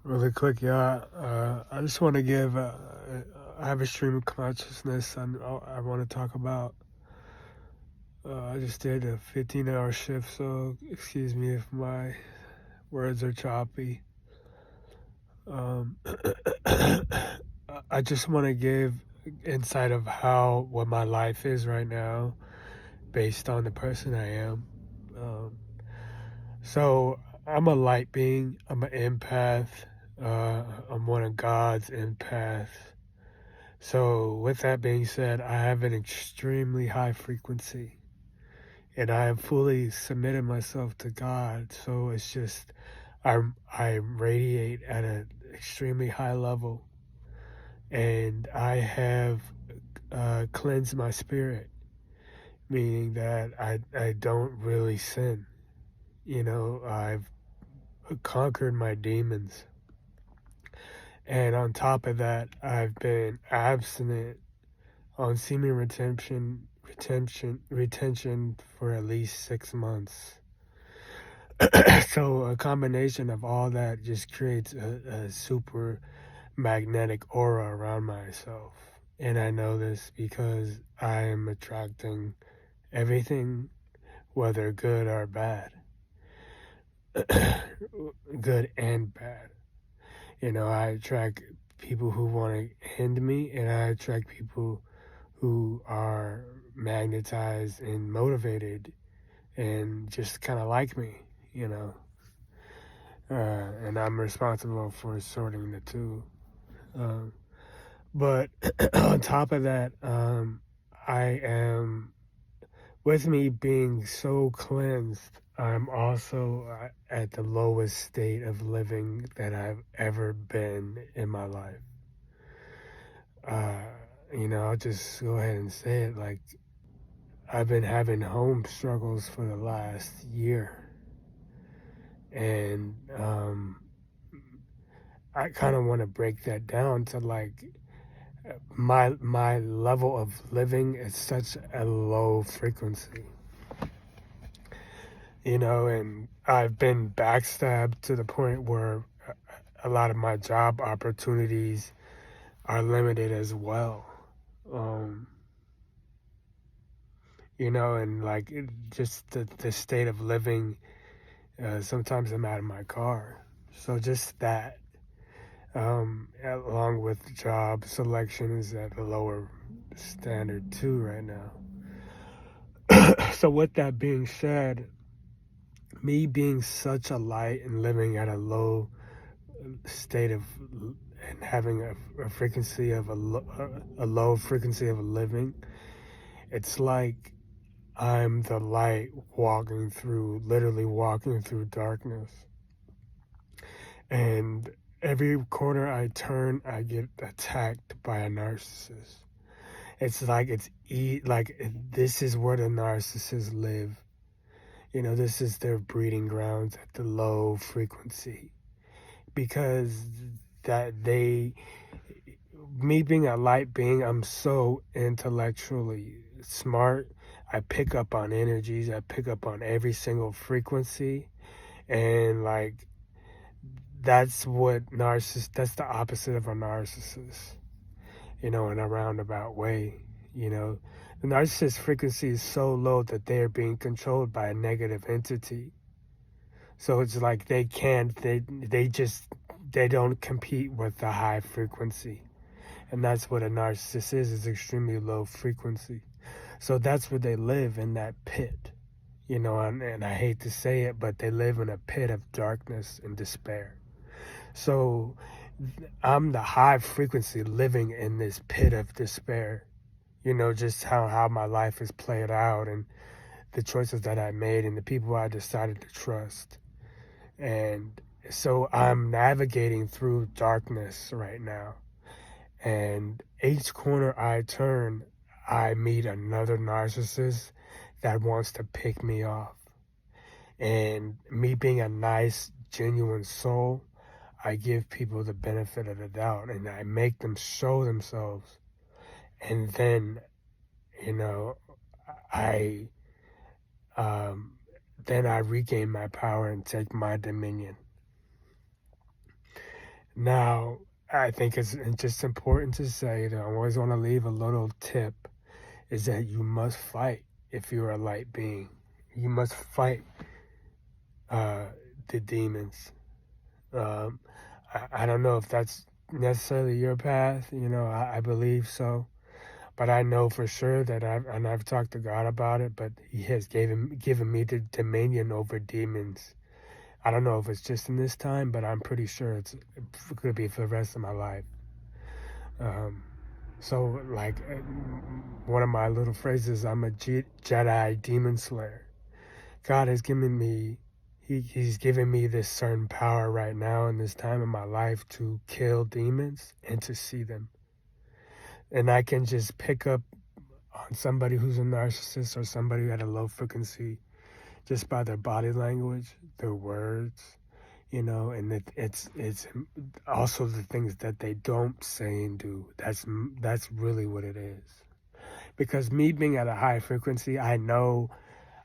Really quick, yeah. I just want to give. I have a stream of consciousness, and I want to talk about. I just did a 15-hour shift, so excuse me if my words are choppy. Um, I just want to give insight of how what my life is right now, based on the person I am. Um, so I'm a light being. I'm an empath. I'm one of God's empaths. So, with that being said, I have an extremely high frequency and I have fully submitted myself to God. So, it's just, I radiate at an extremely high level and I have cleansed my spirit, meaning that I don't really sin. I've conquered my demons. And on top of that, I've been abstinent on semen retention for at least 6 months. So a combination of all that just creates a super magnetic aura around myself. And I know this because I am attracting everything, whether good or bad. Good and bad. I attract people who want to end me, and I attract people who are magnetized and motivated and just kind of like me, you know. And I'm responsible for sorting the two. Um, but on top of that, I am, with me being so cleansed, I'm also at the lowest state of living that I've ever been in my life. Uh, I'll just go ahead and say it, like, I've been having home struggles for the last year. And I kind of want to break that down to, like, my level of living is such a low frequency, and I've been backstabbed to the point where a lot of my job opportunities are limited as well. Um, and like just the state of living. Sometimes I'm out of my car. So just that, along with job selection, is at a lower standard too right now. So with that being said, me being such a light and living at a low state of and having a frequency of a low frequency of a living, it's like I'm the light literally walking through darkness. And every corner I turn, I get attacked by a narcissist. It's like this is where the narcissists live. This is their breeding grounds at the low frequency, because that they me being a light being, I'm so intellectually smart. I pick up on energies. I pick up on every single frequency, and like that's the opposite of a narcissist, in a roundabout way. The narcissist frequency is so low that they are being controlled by a negative entity. So it's like they don't compete with the high frequency. And that's what a narcissist is extremely low frequency. So that's where they live, in that pit. And I hate to say it, but they live in a pit of darkness and despair. So I'm the high frequency living in this pit of despair. Just how my life has played out, and the choices that I made, and the people I decided to trust. And so I'm navigating through darkness right now. And each corner I turn, I meet another narcissist that wants to pick me off. And me being a nice, genuine soul, I give people the benefit of the doubt and I make them show themselves. And then, you know, I then I regain my power and take my dominion. Now, I think it's just important to say that I always want to leave a little tip is that you must fight if you're a light being. You must fight uh, the demons. Um, I don't know if that's necessarily your path. I believe so. But I know for sure that I've talked to God about it, but He has given me the dominion over demons. I don't know if it's just in this time, but I'm pretty sure it could be for the rest of my life. So, like, one of my little phrases, I'm a Jedi demon slayer. God has given me, He's given me this certain power right now in this time in my life to kill demons and to see them. And I can just pick up on somebody who's a narcissist or somebody at a low frequency just by their body language, their words, and it's also the things that they don't say and do. That's really what it is. Because me being at a high frequency, I know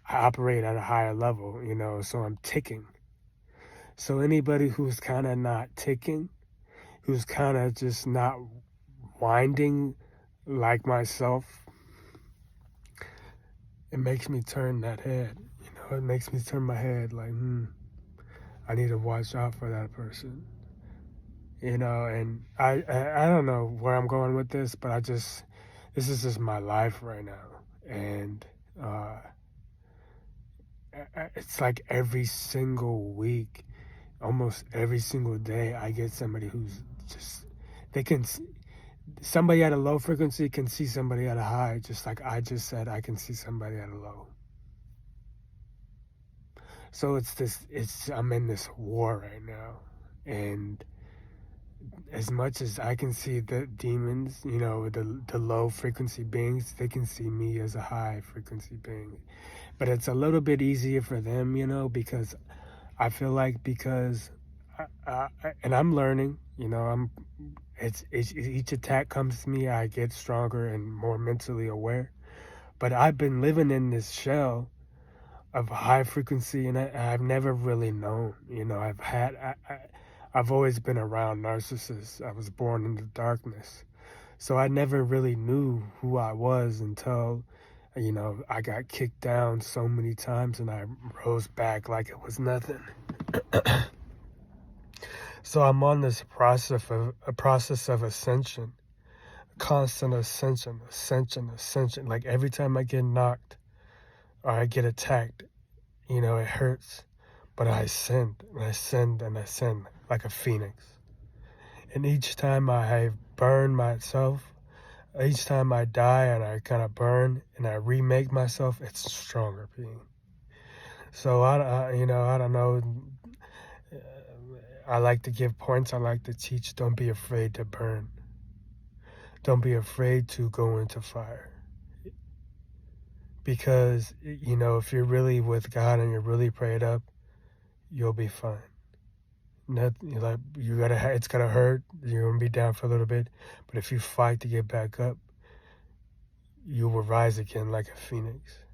I operate at a higher level, so I'm ticking. So anybody who's kind of not ticking, who's kind of just not winding like myself, it makes me turn that head. It makes me turn my head like, I need to watch out for that person. And I don't know where I'm going with this, but this is just my life right now. And it's like every single week, almost every single day, I get somebody who's just, somebody at a low frequency can see somebody at a high, just like I just said, I can see somebody at a low. So I'm in this war right now. And as much as I can see the demons, the low frequency beings, they can see me as a high frequency being. But it's a little bit easier for them, because I feel like and I'm learning, each attack comes to me, I get stronger and more mentally aware. But I've been living in this shell of high frequency, and I've never really known. I've always been around narcissists. I was born in the darkness, so I never really knew who I was until, I got kicked down so many times, and I rose back like it was nothing. So I'm on this process of ascension, constant ascension. Like every time I get knocked or I get attacked, it hurts, but I ascend and I ascend and I ascend like a phoenix. And each time I burn myself, each time I die and I kind of burn and I remake myself, it's a stronger being. So I don't know. I like to give points. I like to teach. Don't be afraid to burn. Don't be afraid to go into fire. Because, if you're really with God and you're really prayed up, you'll be fine. It's gonna hurt. You're gonna be down for a little bit, but if you fight to get back up, you will rise again like a phoenix.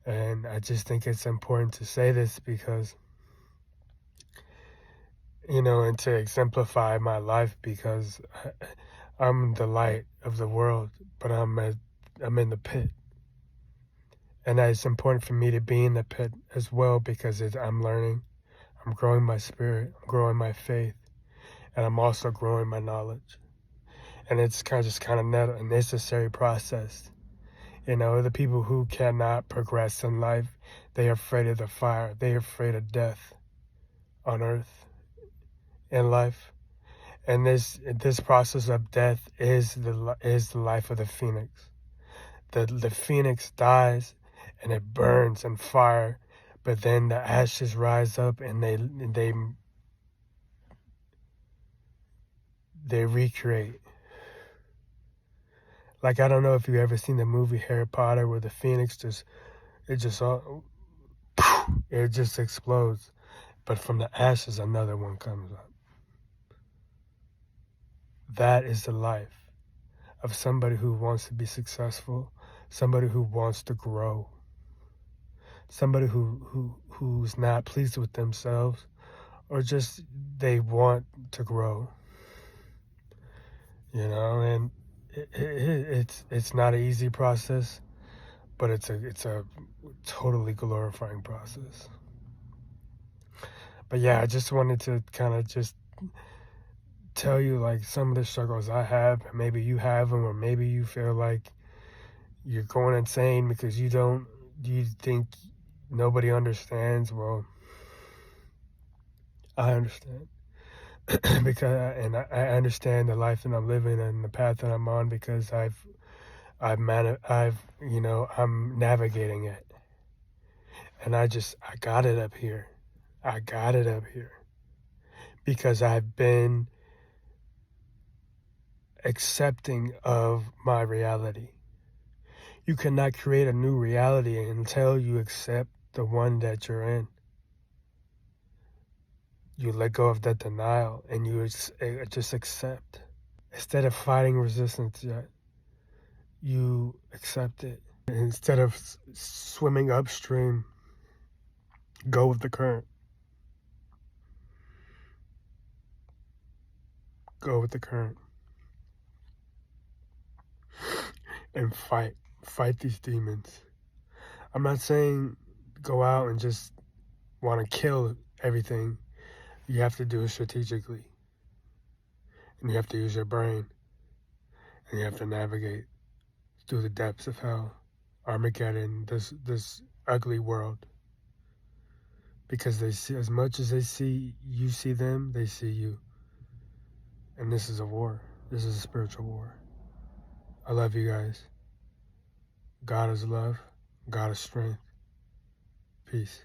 And I just think it's important to say this because, and to exemplify my life, because I'm the light of the world, but I'm in the pit. And it's important for me to be in the pit as well, because I'm learning, I'm growing my spirit, I'm growing my faith, and I'm also growing my knowledge. And it's kind of a necessary process. The people who cannot progress in life, they are afraid of the fire. They are afraid of death on earth, in life. And this process of death is the life of the phoenix. The phoenix dies and it burns in fire, but then the ashes rise up and they recreate. Like, I don't know if you've ever seen the movie Harry Potter where the phoenix it just explodes, but from the ashes another one comes up. That is the life of somebody who wants to be successful, somebody who wants to grow, somebody who's not pleased with themselves, or just they want to grow, you know, and it's not an easy process, but it's a totally glorifying process. But yeah, I just wanted to kind of just tell you like some of the struggles I have, and maybe you have them, or maybe you feel like you're going insane because you think nobody understands. Well, I understand. Because I understand the life that I'm living and the path that I'm on, because I'm navigating it, and I got it up here. I got it up here because I've been accepting of my reality. You cannot create a new reality until you accept the one that you're in. You let go of that denial and you just accept. Instead of fighting resistance yet, you accept it. Instead of swimming upstream, go with the current. Go with the current. And fight. Fight these demons. I'm not saying go out and just want to kill everything. You have to do it strategically. And you have to use your brain. And you have to navigate through the depths of hell, Armageddon, this ugly world. Because they see, as much as you see them, they see you. And this is a war. This is a spiritual war. I love you guys. God is love. God is strength. Peace.